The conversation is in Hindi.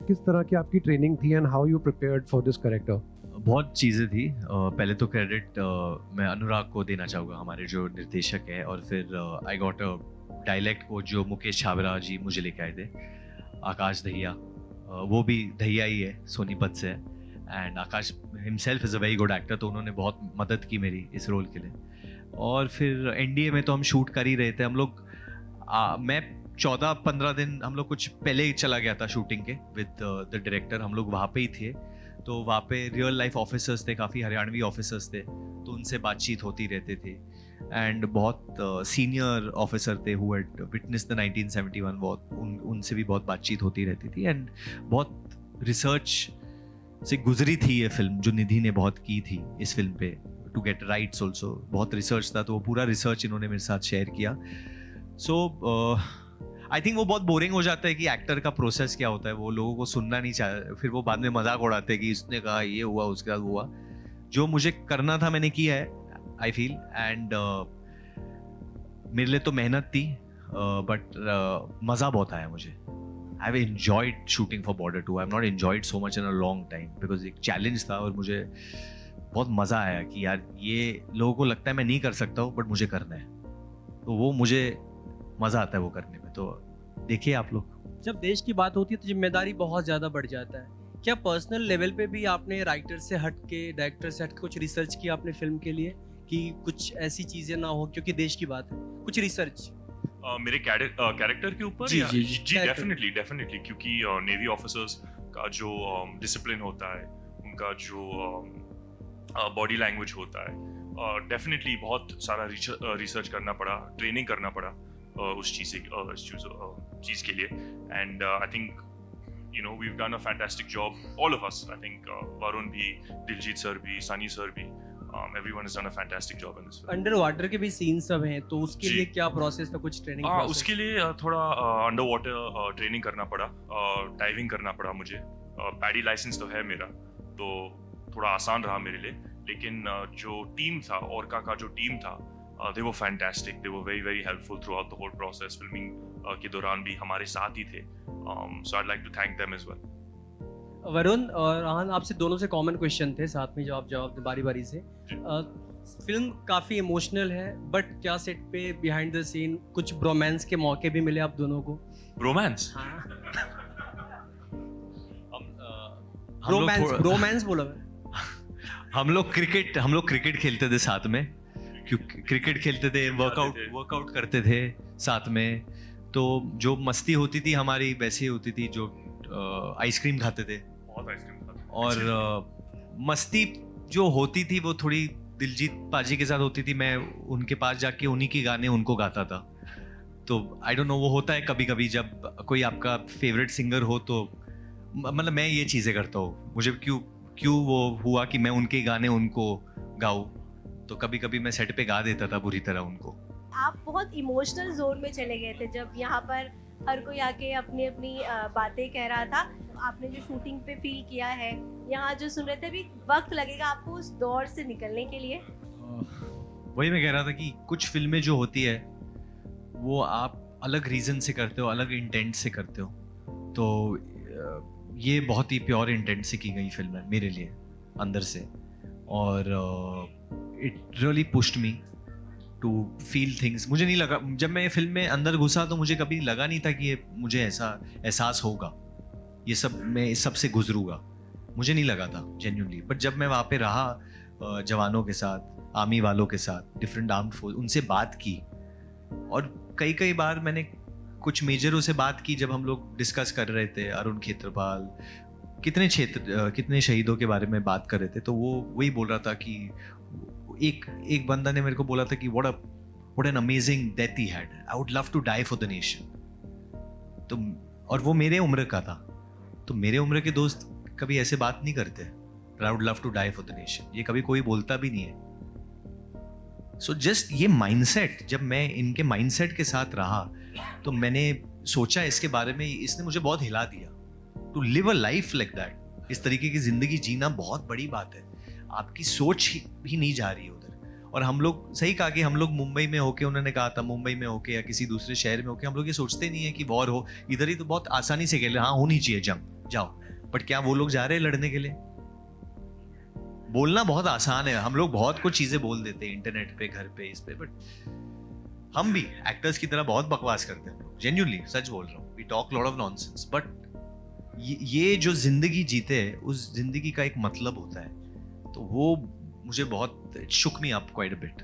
किस तरह की आपकी ट्रेनिंग थी and how you prepared for this character? बहुत चीज़ें थी। पहले तो क्रेडिट मैं अनुराग को देना चाहूँगा, हमारे जो निर्देशक हैं, और फिर I got a dialect coach जो मुकेश छाबरा जी मुझे लेके आए थे, आकाश दहिया, वो भी दहिया ही है, सोनीपत से है, and Akash himself is a very good actor, तो उन्होंने बहुत मदद की मेरी इस रोल के लिए। और फिर एनडीए में तो हम शूट कर ही रहे थे हम लोग। मैं 14-15 दिन हम लोग कुछ पहले ही चला गया था शूटिंग के विद द डायरेक्टर, हम लोग वहाँ पे ही थे। तो वहाँ पे रियल लाइफ ऑफिसर्स थे, काफ़ी हरियाणवी ऑफिसर्स थे, तो उनसे बातचीत होती रहती थी। एंड बहुत सीनियर ऑफिसर थे who had witnessed the 1971 war, उनसे भी बहुत बातचीत होती रहती थी। एंड बहुत रिसर्च से गुजरी थी ये फिल्म, जो निधि ने बहुत की थी इस फिल्म पे, टू गेट राइट्स ऑल्सो। बहुत रिसर्च था, तो वो पूरा रिसर्च इन्होंने मेरे साथ शेयर किया। सो आई थिंक वो बहुत बोरिंग हो जाता है कि एक्टर का प्रोसेस क्या होता है, वो लोगों को सुनना नहीं चाह, फिर वो बाद में मजाक उड़ाते हैं कि इसने कहा ये हुआ, उसके बाद हुआ। जो मुझे करना था मैंने किया है, आई फील। एंड मेरे लिए तो मेहनत थी, बट मज़ा बहुत आया मुझे। I have enjoyed shooting for border 2। I have not enjoyed so much in a long time, because एक चैलेंज था और मुझे बहुत मज़ा आया कि यार ये लोगों को लगता है मैं नहीं कर सकता हूँ, बट मुझे करना है, तो वो मुझे मज़ा आता है वो करने में। तो देखिए आप लोग। जब देश की बात होती है तो जिम्मेदारी बहुत ज़्यादा बढ़ जाता है। क्या पर्सनल लेवल पे भी आपने राइटर से हट के, डायरेक्टर से हट के कुछ रिसर्च किया अपने फिल्म के लिए कि कुछ ऐसी चीज़ें ना हो, क्योंकि देश की बात है, कुछ रिसर्च? मेरे कैरेक्टर के ऊपर? जी, जी, जी, डेफिनेटली, क्योंकि नेवी ऑफिसर्स का जो डिसिप्लिन होता है, उनका जो बॉडी लैंग्वेज होता है, डेफिनेटली बहुत सारा रिसर्च करना पड़ा, ट्रेनिंग करना पड़ा उस चीज़ के लिए। And I think you know we've done a fantastic job, all of us. I think Varun bhi, Diljit sir bhi, Sunny sir bhi, everyone has done a fantastic job in this film. Under water के भी सीन सब हैं, तो उसके लिए क्या प्रोसेस था, कुछ ट्रेनिंग? उसके लिए थोड़ा अंडर वाटर ट्रेनिंग करना पड़ा, डाइविंग करना पड़ा मुझे। पैडी लाइसेंस तो है मेरा, तो थोड़ा आसान रहा मेरे लिए। लेकिन जो टीम था, ओरका का जो टीम था, they were fantastic, they were very helpful throughout the whole process. Filming के दौरान भी हमारे साथ ही थे, so I'd like to thank them as well. Varun और राहन, आपसे दोनों से कॉमन क्वेश्चन थे, साथ में जवाब बारी बारी से। फिल्म काफ़ी इमोशनल है, बट क्या सेट पे बिहाइंड द सीन कुछ ब्रोमांस के मौके भी मिले आप दोनों को? रोमांस? ब्रोमांस बोला मैं। हम लोग क्रिकेट खेलते थे साथ में, क्योंकि क्रिकेट खेलते थे, वर्कआउट करते थे साथ में, तो जो मस्ती होती थी हमारी वैसी होती थी। जो आइसक्रीम खाते थे, बहुत आइसक्रीम खाते थे। और मस्ती जो होती थी वो थोड़ी दिलजीत पाजी के साथ होती थी। मैं उनके पास जाके उन्हीं के गाने उनको गाता था। तो आई डोंट नो, वो होता है कभी कभी जब कोई आपका फेवरेट सिंगर हो, तो मतलब मैं ये चीज़ें करता हूँ। मुझे क्यों वो हुआ कि मैं उनके गाने उनको गाऊँ, तो कभी कभी मैं सेट पे गा देता था बुरी तरह उनको। आप बहुत इमोशनल जोन में चले गए थे जब यहाँ पर हर कोई आके अपनी अपनी बातें कह रहा था। आपने जो शूटिंग पे फील किया है, यहाँ जो सुन रहे थे, अभी वक्त लगेगा आपको उस दौर से निकलने के लिए। वही मैं कह रहा था कि कुछ फिल्में जो होती है वो आप अलग रीजन से करते हो, अलग इंटेंट से करते हो। तो ये बहुत ही प्योर इंटेंट से की गई फिल्म है मेरे लिए, अंदर से। और it really pushed me to feel things. मुझे नहीं लगा, जब मैं ये फिल्म में अंदर घुसा तो मुझे कभी लगा नहीं था कि ये मुझे ऐसा एहसास होगा, ये सब मैं इस सब से गुजरूंगा, मुझे नहीं लगा था जेन्युइनली। बट जब मैं वहाँ पे रहा जवानों के साथ, आर्मी वालों के साथ, डिफरेंट आर्म्ड फोर्स, उनसे बात की, और कई बार मैंने कुछ मेजरों से बात की जब हम लोग डिस्कस कर रहे थे, अरुण खेत्रपाल, कितने शहीदों के बारे में बात कर रहे थे, तो वो वही बोल रहा था कि एक बंदा ने मेरे को बोला था कि what an amazing death he had, I would love to die for the nation. तो और वो मेरे उम्र का था, तो मेरे उम्र के दोस्त कभी ऐसे बात नहीं करते, I would love to die for the nation, ये कभी कोई बोलता भी नहीं है। सो जस्ट ये माइंडसेट, जब मैं इनके माइंडसेट के साथ रहा तो मैंने सोचा इसके बारे में, इसने मुझे बहुत हिला दिया। To live a life like that, इस तरीके की जिंदगी जीना बहुत बड़ी बात है। आपकी सोच ही नहीं जा रही है उधर। और हम लोग, सही कहा कि हम लोग मुंबई में होके, उन्होंने कहा था मुंबई में होके या किसी दूसरे शहर में होके, हम लोग ये सोचते नहीं है कि वॉर हो। इधर ही तो बहुत आसानी से खेले, हाँ होनी चाहिए जंग, जाओ, बट क्या वो लोग जा रहे हैं लड़ने के लिए? बोलना बहुत आसान है, हम लोग बहुत कुछ चीजें बोल देते हैं इंटरनेट पे, घर पे, इस पे, बट हम भी एक्टर्स की तरह बहुत बकवास करते हैं। जेन्युइनली सच बोल रहा हूँ, we talk lot of nonsense, but ये जो जिंदगी जीते हैं उस जिंदगी का एक मतलब होता है, तो वो मुझे बहुत shook me up quite a bit.